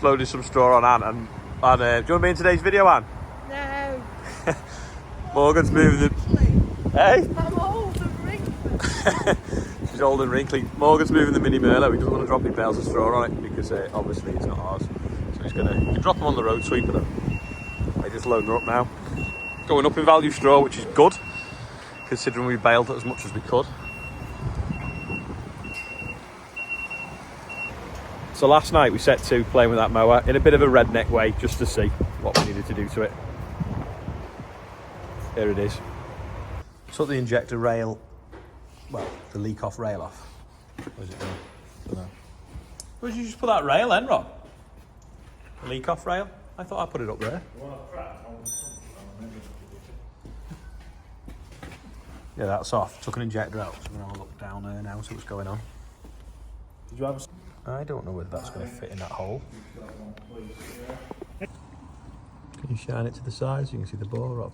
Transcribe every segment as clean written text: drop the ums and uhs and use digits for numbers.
Just loaded some straw on Anne. And do you want to be in today's video, Anne? No. Morgan's moving the... Hey? I'm old and wrinkled. She's old and wrinkly. Morgan's moving the mini Merlot. He doesn't want to drop any bales of straw on it because obviously it's not ours. So he's gonna... You can drop them on the road sweeper though. They just loading her up now. Going up in value straw, which is good, considering we baled as much as we could. So last night we set to playing with that mower in a bit of a redneck way, just to see what we needed to do to it. Here it is. Took the injector rail, well, the leak off rail off. Where's it going? I don't know. Where'd you just put that rail then, Rob? The leak off rail? I thought I put it up there. Yeah, that's off. Took an injector out, so I'm going to have a look down there now, see what's going on. Did you have I don't know whether that's going to fit in that hole. Can you shine it to the side so you can see the bore, Rob?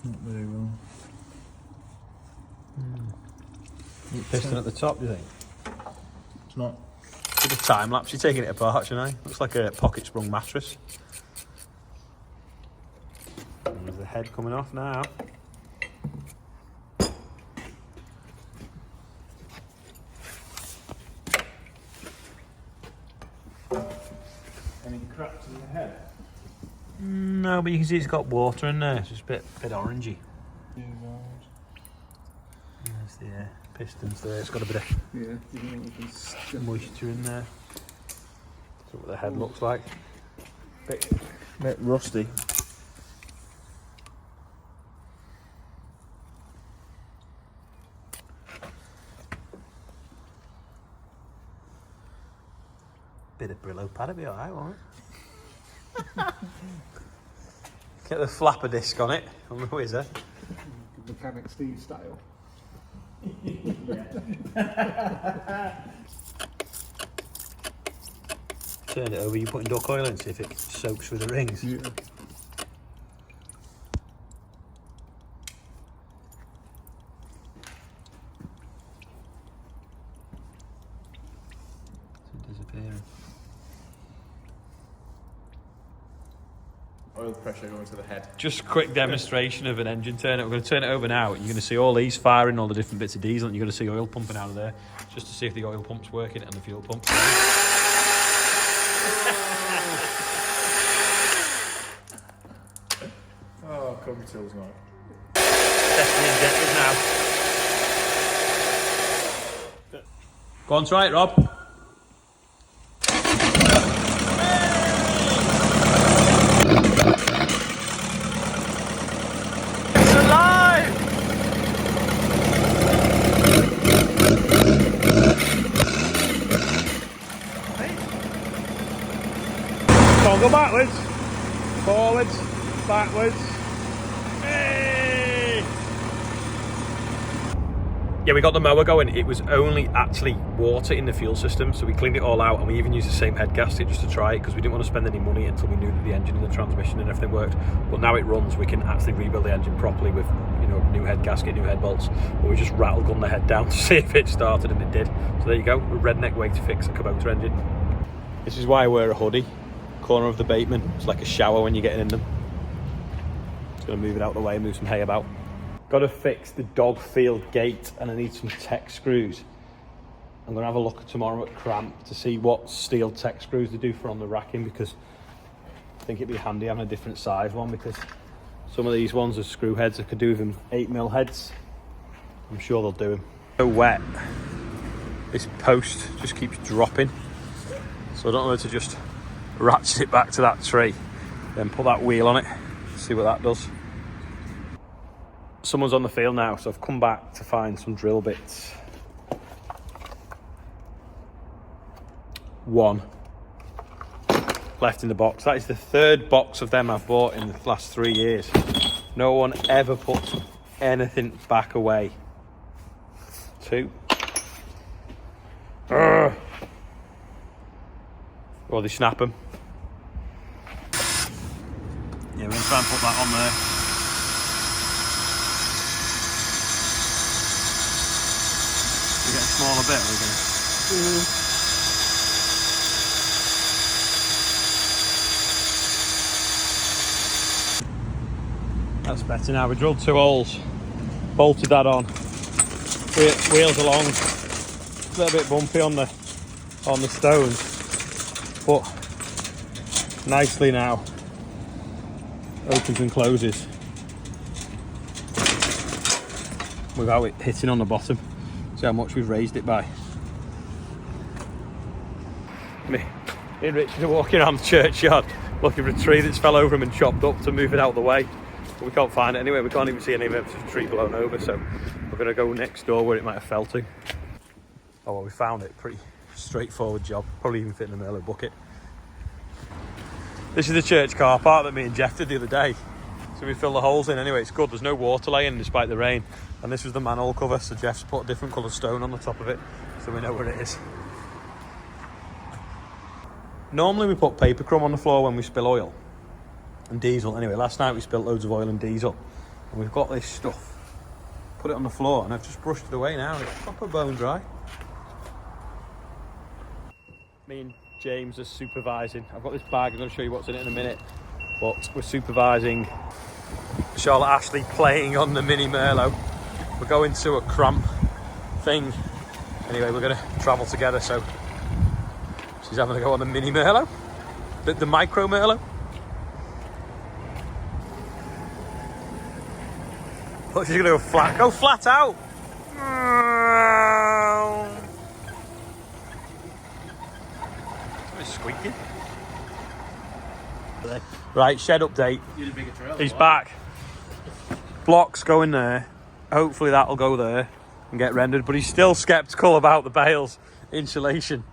Not very well. Piston at the top, do you think? It's not. Bit of time lapse, you're taking it apart, you know? Looks like a pocket sprung mattress. And there's the head coming off now. Any cracks in the head? No, but you can see it's got water in there. It's just a bit orangey. There's the pistons there. It's got a bit of moisture in there. That's what the head looks like. Bit rusty. Bit of Brillo pad, it'll be alright, won't it? Get the flapper disc on it, on the whizzer. Mechanic Steve style. Turn it over, you're putting duck oil in, see if it soaks through the rings. Yeah. It's disappearing. Oil pressure going to the head. Just a quick demonstration of an engine turn. We're going to turn it over now and you're going to see all these firing, all the different bits of diesel, and you're going to see oil pumping out of there, just to see if the oil pump's working and the fuel pump. Oh, Kobe Till's not. Testing the injectors now. Go on, try it, Rob. It's alive! Come on, go backwards. Forwards, backwards. Hey! Yeah, we got the mower going. It was only actually water in the fuel system, so we cleaned it all out, and we even used the same head gasket just to try it because we didn't want to spend any money until we knew that the engine and the transmission and everything worked. But now it runs, we can actually rebuild the engine properly with, you know, new head gasket, new head bolts. But we just rattle gun the head down to see if it started, and it did. So there you go, a redneck way to fix a Kubota engine. This is why I wear a hoodie. Corner of the Bateman. It's like a shower when you're getting in them. Just gonna move it out of the way and move some hay about. Got to fix the dog field gate, and I need some tech screws. I'm gonna have a look tomorrow at Cramp to see what steel tech screws they do for on the racking, because I think it'd be handy having a different size one, because some of these ones are screw heads. I could do with them 8mm heads. I'm sure they'll do them. So wet. This post just keeps dropping, so I don't know whether to just ratchet it back to that tree, then put that wheel on it, see what that does. Someone's on the field now, so I've come back to find some drill bits. One left in the box. That is the third box of them I've bought in the last 3 years. No one ever puts anything back away. Two. Or they snap them. Yeah, we're going to try and put that on there. We're getting smaller bit, or are we gonna... That's better now. We drilled 2 holes, bolted that on, wheels along. It's a little bit bumpy on the stones, but nicely now. Opens and closes without it hitting on the bottom. See how much we've raised it by. Me and Richard are walking around the churchyard looking for a tree that's fell over him and chopped up to move it out of the way. But we can't find it anyway. We can't even see any evidence of a tree blown over, so we're going to go next door where it might have fell to. Oh well, we found it. Pretty straightforward job. Probably even fit in the Merlot bucket. This is the church car park that me and Jeff did the other day. So we filled the holes in anyway. It's good. There's no water laying despite the rain. And this was the manhole cover, so Jeff's put a different colour stone on the top of it so we know where it is. Normally we put paper crumb on the floor when we spill oil and diesel. Anyway, last night we spilled loads of oil and diesel. And we've got this stuff. Put it on the floor and I've just brushed it away now. It's proper bone dry. Me and James are supervising. I've got this bag, I'm going to show you what's in it in a minute. But we're supervising Charlotte Ashley playing on the mini Merlot. We're going to a cramp thing. Anyway, we're going to travel together, so she's having to go on the mini Merlot. The micro Merlot. Look, she's going to go flat. Go flat out! It's squeaking. Right, shed update. He's back. Blocks going there. Hopefully that'll go there and get rendered. But he's still sceptical about the bales insulation.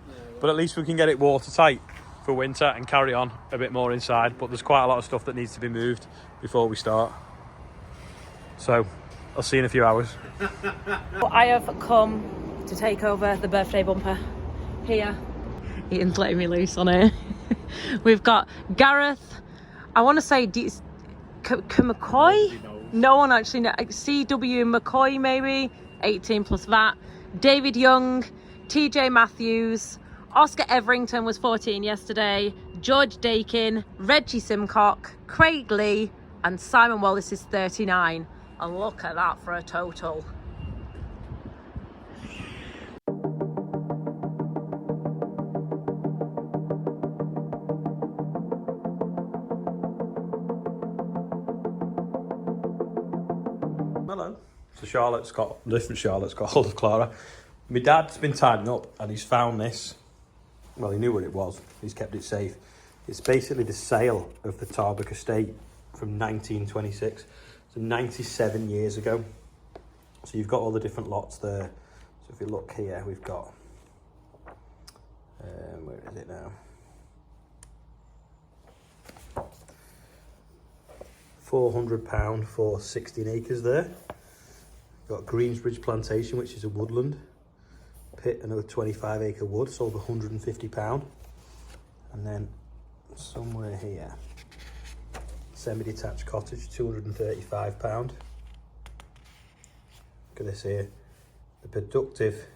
But at least we can get it watertight for winter and carry on a bit more inside. But there's quite a lot of stuff that needs to be moved before we start. So I'll see you in a few hours. I have come to take over the birthday bumper here. Ian's letting me loose on it. We've got Gareth, I want to say McCoy? No one actually knows. CW McCoy maybe, 18 plus VAT. David Young, TJ Matthews, Oscar Everington was 14 yesterday, George Dakin, Reggie Simcock, Craig Lee, and Simon Wallace is 39. And look at that for a total. Hello. So Charlotte's got hold of Clara. My dad's been tidying up and he's found this. Well, he knew where it was. He's kept it safe. It's basically the sale of the Tarbuck estate from 1926. So 97 years ago. So you've got all the different lots there. So if you look here, we've got, where is it now? £400 for 16 acres there. We've got Greensbridge Plantation, which is a woodland. Pit, another 25 acre wood, sold for £150. And then somewhere here, semi-detached cottage, £235. Look at this here. The productive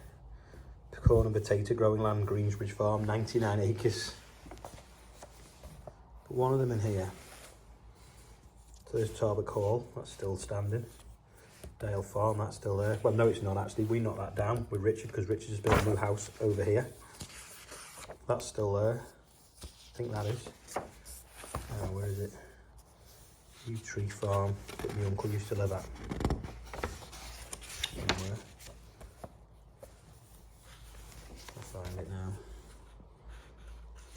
corn and potato growing land, Greensbridge Farm, 99 acres. Put one of them in here. So there's Tarbuck Hall, that's still standing. Dale Farm, that's still there. Well, no, it's not actually. We knocked that down with Richard because Richard has built a new house over here. That's still there. I think that is. Where is it? Yew Tree Farm that my uncle used to live at. Somewhere. I'll find it now.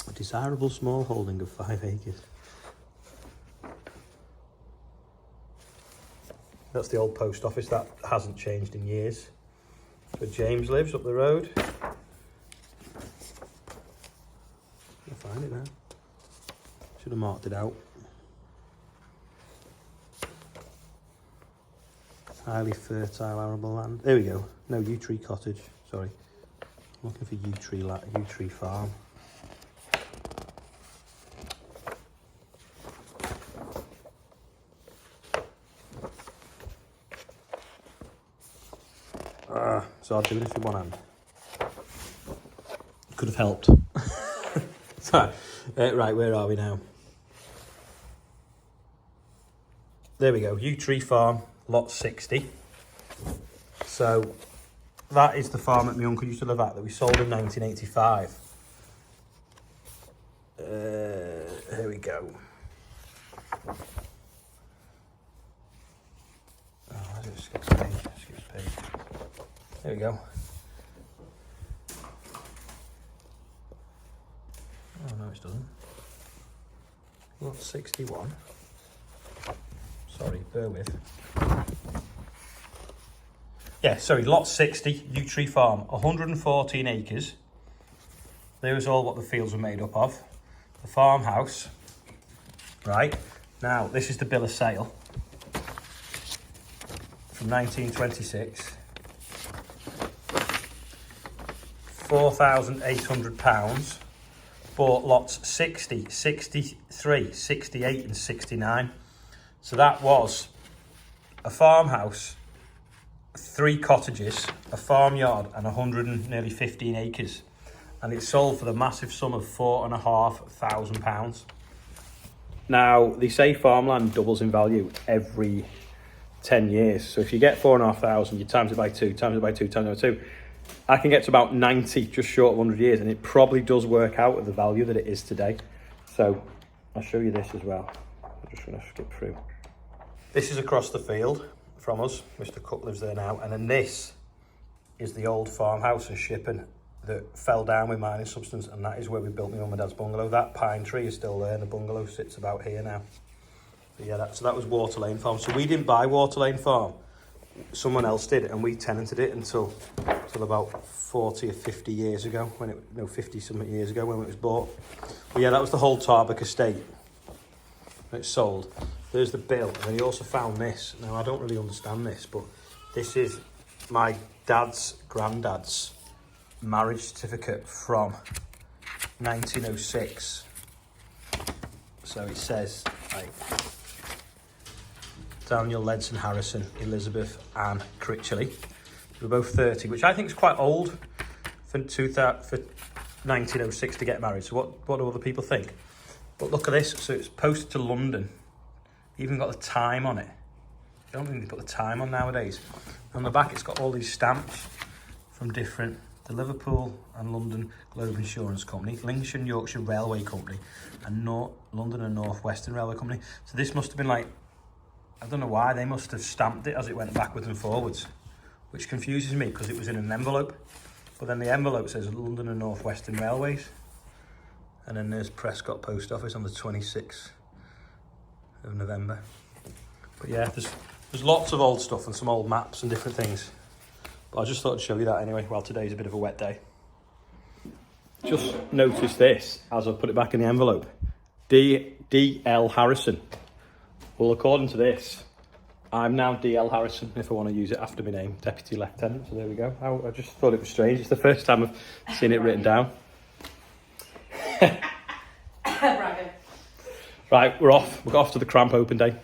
A desirable small holding of 5 acres. That's the old post office, that hasn't changed in years. So James lives up the road. I'll find it now. Should have marked it out. Highly fertile arable land. There we go. No, Yew Tree Cottage. Sorry. I'm looking for Yew Tree Farm. So I'll do it with one hand. could have helped. So, right, where are we now? There we go, Yew Tree Farm, lot 60. So that is the farm that my uncle used to live at that we sold in 1985. Here we go. Oh, I just skipped a page. There we go. Oh no, it doesn't. Lot 61. Sorry, bear with. Yeah, sorry, lot 60, Yew Tree Farm, 114 acres. There is all what the fields were made up of. The farmhouse, right? Now, this is the bill of sale from 1926. £4,800. Bought lots 60, 63, 68 and 69. So that was a farmhouse, 3 cottages, a farmyard and nearly 15 acres. And it sold for the massive sum of £4,500. Now, they say farmland doubles in value every 10 years. So if you get 4,500, you times it by 2, times it by 2, times it by 2. I can get to about 90, just short of 100 years, and it probably does work out at the value that it is today. So I'll show you this as well. I'm just going to skip through. This is across the field from us. Mr. Cook lives there now. And then this is the old farmhouse in Shippen that fell down with mining substance, and that is where we built my mum and dad's bungalow. That pine tree is still there, and the bungalow sits about here now. But yeah, so that was Water Lane Farm. So we didn't buy Water Lane Farm. Someone else did, and we tenanted it until about 40 or 50 years ago, 50 something years ago when it was bought. But yeah, that was the whole Tarbuck estate. It sold. There's the bill, and then he also found this. Now, I don't really understand this, but this is my dad's granddad's marriage certificate from 1906. So it says, like, Daniel Ledson Harrison, Elizabeth Ann Critchley. They were both 30, which I think is quite old for 1906 to get married. So what do other people think? But look at this. So it's posted to London. Even got the time on it. I don't think they put the time on nowadays. On the back, it's got all these stamps from the Liverpool and London Globe Insurance Company, Lincolnshire and Yorkshire Railway Company, and London and North Western Railway Company. So this must have been like, I don't know why, they must have stamped it as it went backwards and forwards, which confuses me because it was in an envelope. But then the envelope says London and North Western Railways. And then there's Prescott Post Office on the 26th of November. But yeah, there's lots of old stuff and some old maps and different things. But I just thought I'd show you that anyway, while today's a bit of a wet day. Just notice this, as I put it back in the envelope. D.L. Harrison. Well, according to this, I'm now D.L. Harrison, if I want to use it after my name, Deputy Lieutenant. So there we go. I just thought it was strange. It's the first time I've seen it written down. Right, we're off. We've got off to the Cramp Open Day.